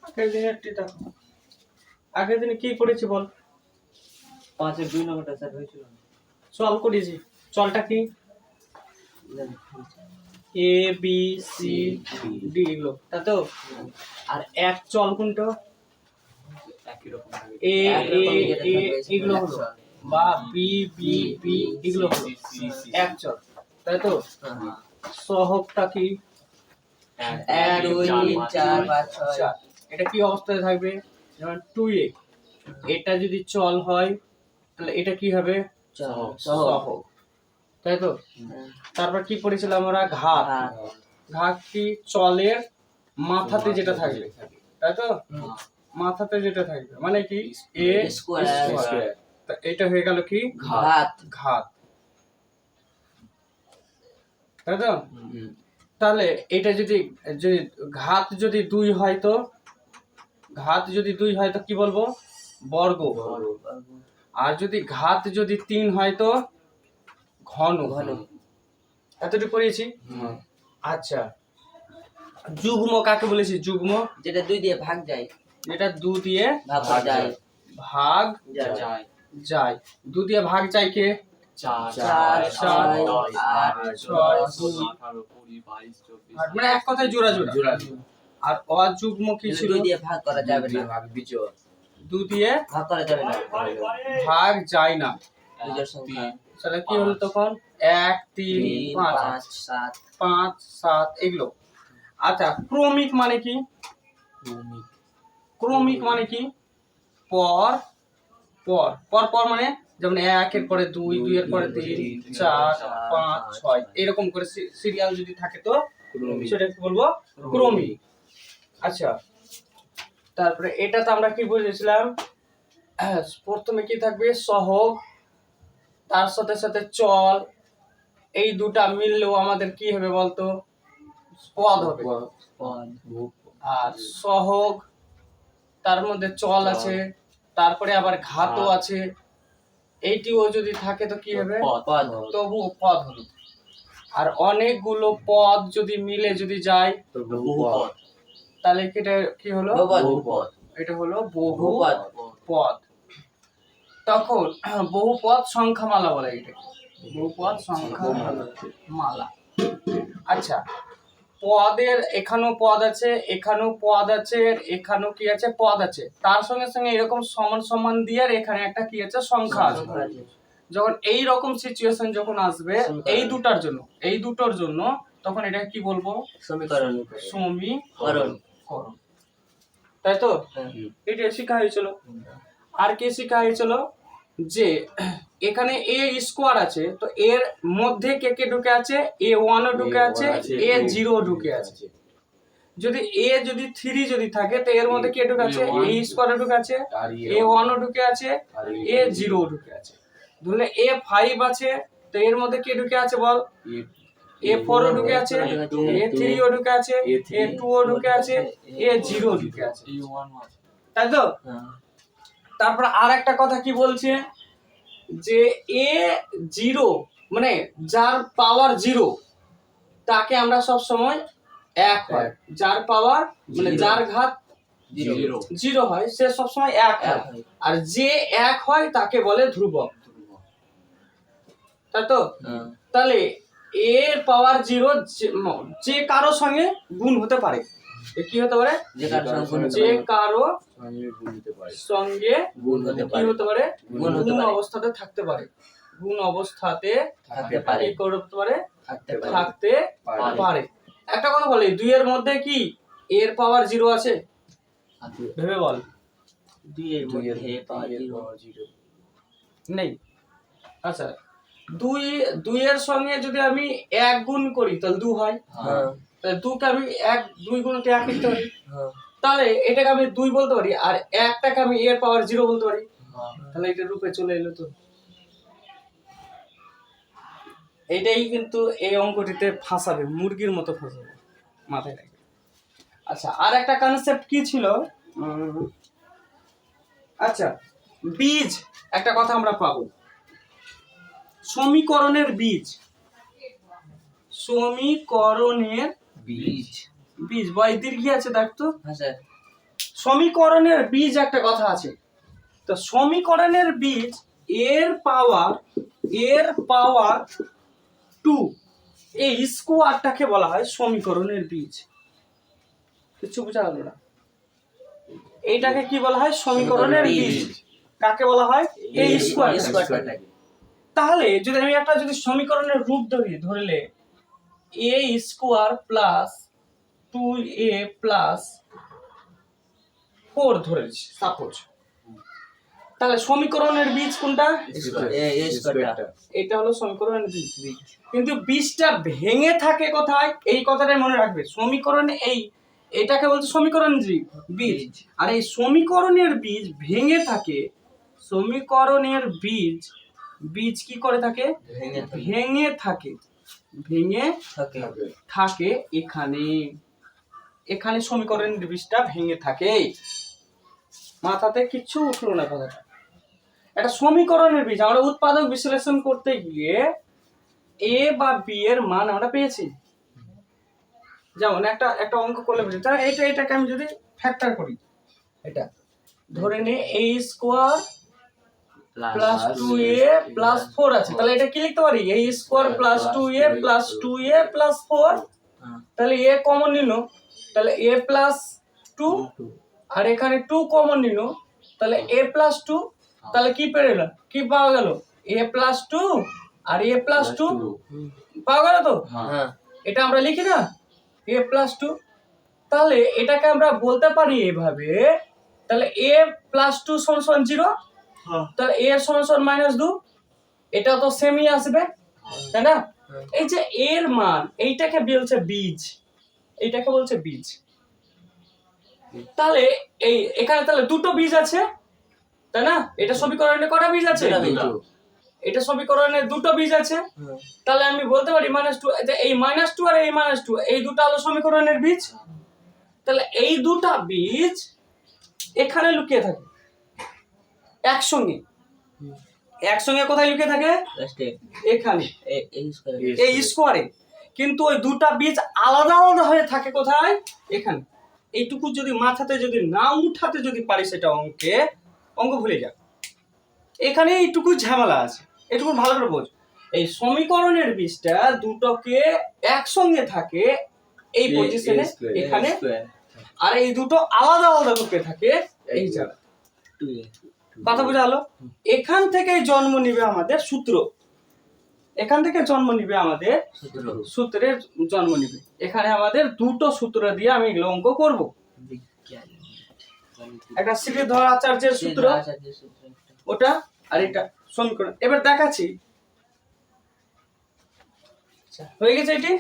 আগের দিনেরটি দেখো, আগের দিনে কি করেছি বল? 5-এর 2 নম্বরটা স্যার হয়েছিল না? চল করেছি। চলটা কি? এ বি সি ডি এগুলো, তাই তো? আর এক চল কোনটা? একই রকম এ এগুলো হলো, বা বি বি বি এগুলো হলো এক চল, তাই তো? সহগটা কি? 1 2 3 4 5 6 এটা কি অবস্থায় থাকবে? যেমন 2a, এটা যদি চল হয় তাহলে এটা কি হবে? সহগ, তাই তো? তারপর কি পড়েছিলাম আমরা? ঘাত। ঘাত কি? চলের মাথাতে যেটা থাকবে, তাই তো? মাথাতে যেটা থাকবে মানে কি? এ স্কয়ার। এটা হয়ে গেল কি? ঘাত। ঘাত, তাই তো? তাহলে এটা যদি ঘাত যদি 2 হয় তো, ঘাত যদি 2 হয় তো কি বলবো? বর্গ। আর যদি ঘাত যদি 3 হয় তো ঘন। এতটুকু পড়েছি। আচ্ছা, যুগ্ম কাকে বলেছি? যুগ্ম যেটা 2 দিয়ে ভাগ যায়, যেটা 2 দিয়ে ভাগ যায়, ভাগ যায়, যায়। 2 দিয়ে ভাগ যায় কে? 4 4 4 8 6 10 2 18 20 22 24 মানে এক কথায় জোড়া জোড়া। আর অযুগ্ম কি ছিল? 2 দিয়ে ভাগ করা যাবে না, 2 দিয়ে ভাগ করা যাবে না, ভাগ যায় না। বিজোড় সংখ্যা। তাহলে কি হলো তখন? 1 3 5 7 5 7 এগুলো। আচ্ছা, ক্রমিক মানে কি? ক্রমিক মানে কি? পর পর পর পর মানে যেমন 1 এর পরে 2, 2 এর পরে 3 4 5 6 এরকম করে সিরিয়াল যদি থাকে তো সেটা কি বলবো? ক্রমিক। আচ্ছা, তারপরে এটাতে আমরা কি বলেছিলাম? প্রথমে কি থাকবে? সহগ, তার সাথে সাথে চল, এই দুটা মিললেও আমাদের কি হবে বলতো? পদ হবে। আর সহগ, তার মধ্যে চল আছে, তারপরে আবার ঘাতও আছে, এইটিও যদি থাকে তো কি হবে? পদ। তবুও পদ হলো। আর অনেকগুলো পদ যদি মিলে যদি যায় বহুপদ। তাহলে এটা কি হলো? বহুপদ। এটা হলো বহুপদ। বহুপদ। তখন বহুপদ সংখ্যামালা বলে এটাকে, বহুপদ সংখ্যামালা। আচ্ছা, পদের এখানেও পদ আছে, এখানেও পদ আছে, এখানেও কি আছে? পদ আছে। তার সঙ্গে সঙ্গে এরকম সমান সমান দিয়ে আর এখানে একটা কি আছে? সংখ্যা আছে। যখন এই রকম সিচুয়েশন যখন আসবে এই দুটোর জন্য তখন এটা কি বলবো? সমীকরণ। সমীকরণ, তাই তো? এটা শেখা হয়েছিল। আর কি শেখা হয়েছিল? যে এখানে এ স্কোয়ার আছে, তো এর মধ্যে কে কে ঢুকে আছে? A1 ও ঢুকে আছে, A0 ও ঢুকে আছে। যদি এ যদি 3 যদি থাকে তো এর মধ্যে কে ঢুকে আছে? A স্কোয়ার ও ঢুকে আছে, A1 ও ঢুকে আছে, A0 ও ঢুকে আছে। ধরলে A5 আছে, তো এর মধ্যে কে ঢুকে আছে বল? A4 ও ঢুকে আছে, A3 ও ঢুকে আছে, A2 ও ঢুকে আছে, A0 ও ঢুকে আছে, তাই তো? তারপর আর একটা কথা কি বলছে? যে A0 মানে যার পাওয়ার 0 তাকে আমরা সব সময় 1 হয়, যার পাওয়ার মানে যার ঘাত 0 হয় সে সব সময় 1 হয়, আর যে 1 হয় তাকে বলে ধ্রুবক, তাই তো? তাহলে এর পাওয়ার 0 যে কারো সঙ্গে গুণ হতে পারে। কি হতে পারে? যে কারো সঙ্গে কি হতে পারে? গুণ অবস্থাতে থাকতে পারে, গুণ অবস্থাতে থাকতে পারে। একটা কথা বলি, 2 এর মধ্যে কি এর পাওয়ার 0 আছে? ভেবে বল। 2 এর মধ্যে পাওয়ার 0 নেই। আচ্ছা, 2 এর সঙ্গে যদি আমি 1 গুণ করি তাহলে 2 হয়। তাহলে 2 কে আমি 2 গুণ 1 লিখতে পারি। তাহলে এটাকে আমি 2 বলতে পারি, আর 1টাকে আমি এর পাওয়ার 0 বলতে পারি। তাহলে এটা রূপে চলে এলো তো। এটাই কিন্তু এই অঙ্কটিতে ফাঁসাবে, মুরগির মতো ফাঁসাবে, মাথায় রাখবে। আচ্ছা, আর একটা কনসেপ্ট কি ছিল? আচ্ছা, বীজ একটা কথা আমরা পাবো, সমীকরণের বীজ। সমীকরণের বীজ বয় দীর্ঘি আছে দেখ তো। হ্যাঁ স্যার। সমীকরণের বীজ একটা কথা আছে, তো সমীকরণের বীজ এর পাওয়ার 2 এই স্কোয়ারটাকে বলা হয় সমীকরণের বীজ। কিছু বোঝা গেল না? এইটাকে কি বলা হয়? সমীকরণের বীজ। কাকে বলা হয়? এ স্কোয়ার। তাহলে যদি আমি একটা সমীকরণের রূপ ধরলে এ স্কোয়ার প্লাস 2a প্লাস 4 ধরেছি সাপোজ, তাহলে সমীকরণের বীজ কোনটা? এটা হলো সমীকরণের বীজ। কিন্তু বীজটা ভেঙে থাকে কোথায়? এই কথাটাই মনে রাখবে। সমীকরণে এটাকে বলছে সমীকরণের বীজ, আর এই সমীকরণের বীজ ভেঙে থাকে। সমীকরণের বীজ কি করে থাকে? ভেঙে থাকে এখানে সমীকরণের বীজটা ভেঙে থাকে। মাথাতে কিচ্ছু উঠলো না কথাটা। একটা সমীকরণের বীজ আমরা উৎপাদক বিশ্লেষণ করতে গিয়ে এ বা বি এর মান আমরা পেয়েছি। যেমন একটা অঙ্ক করলে বুঝি, তাহলে এটাকে আমি যদি ফ্যাক্টর করি, এটা ধরে নে a square plus 2a plus 4 আছে, তাহলে এটা কি লিখতে পারি? a square plus 2a plus 2a plus 4। তাহলে a কমন নিল, তাহলে a প্লাস 2, আর এখানে 2 কমন নিল, তাহলে a প্লাস 2। তাহলে কি পেলাম? কি পাওয়া গেল? a প্লাস 2 আর a প্লাস 2 পাওয়া গেল তো? এটা আমরা লিখি না a প্লাস 2। তাহলে এটাকে আমরা বলতে পারি এভাবে, তাহলে a প্লাস 2 সমান 0, তাহলে a এর সমান -2, এটা তো সেমই আসবে, তাই না? এই যে এর মান, এইটাকে বলছে বীজ, এইটাকে বলছে বীজ। তাহলে এখানে তাহলে দুটো বীজ আছে, তাই না? এটা সমীকরণে কটা বীজ আছে? এটা সমীকরণে দুটো বীজ আছে। তাহলে আমি বলতে পারি -2, এই -2 আর এই -2 এই দুটো হলো সমীকরণের বীজ। তাহলে এই দুটো বীজ এখানে লুকিয়ে থাকে একসঙ্গে কোথায় লুকিয়ে থাকে? এখানে এই স্কোয়ারে। কিন্তু ওই দুটো বীজ আলাদা আলাদা হয়ে থাকে কোথায়? এখানে। এইটুকু যদি মাথাতে যদি না উঠাতে যদি পারি সেটা অঙ্ক ভুলে যা। এখানে এইটুকু ঝামেলা আছে, এটুকু ভালো করে বোঝ। এই সমীকরণের বীজটা দুটোকে একসঙ্গে থাকে এই পজিশনে এখানে, আর এই দুটো আলাদা আলাদা রূপে থাকে এই জায়গায়। কথা বোঝা হলো? এখান থেকে জন্ম নিবে আমাদের সূত্র, সূত্রের জন্ম নিবে। এখানে আমাদের দুটো সূত্র দিয়ে আমি এগুলো অঙ্ক করব। একটা শ্রীধর আচার্যের সূত্র, ওটা, আর এটা সমীকরণ। এবার দেখাচ্ছি, হয়ে গেছে এটি।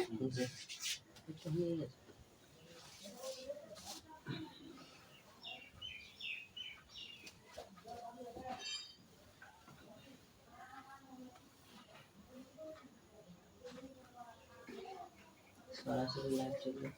সরাসরি লাইভ চলবে।